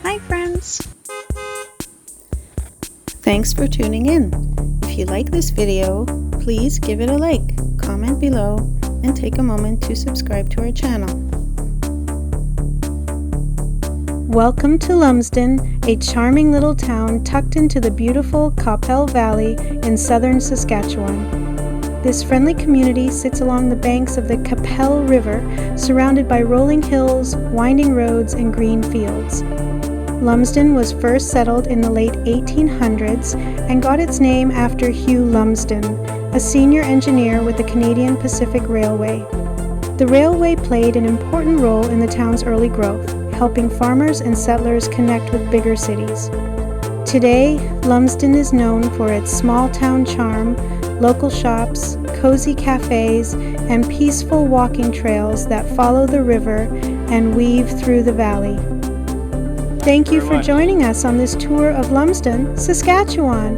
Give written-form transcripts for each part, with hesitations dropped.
Hi friends! Thanks for tuning in. If you like this video, please give it a like, comment below, and take a moment to subscribe to our channel. Welcome to Lumsden, a charming little town tucked into the beautiful Qu'Appelle Valley in southern Saskatchewan. This friendly community sits along the banks of the Qu'Appelle River, surrounded by rolling hills, winding roads, and green fields. Lumsden was first settled in the late 1800s and got its name after Hugh Lumsden, a senior engineer with the Canadian Pacific Railway. The railway played an important role in the town's early growth, helping farmers and settlers connect with bigger cities. Today, Lumsden is known for its small-town charm, local shops, cozy cafes, and peaceful walking trails that follow the river and weave through the valley. Thank you for joining us on this tour of Lumsden, Saskatchewan.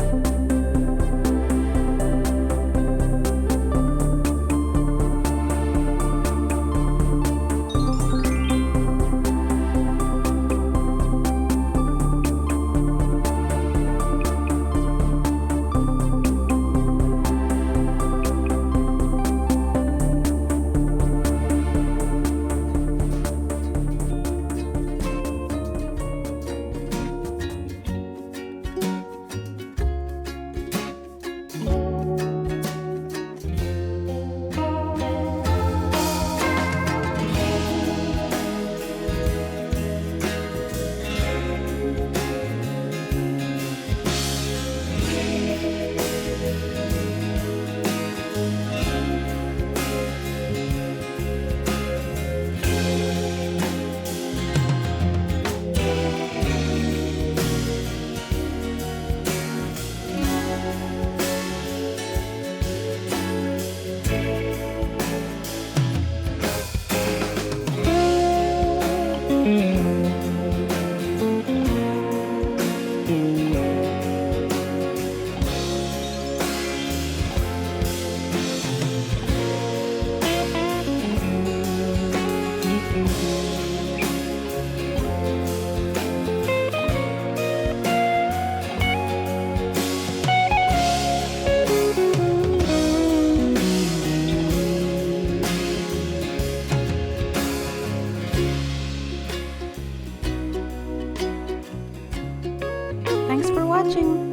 Thanks for watching.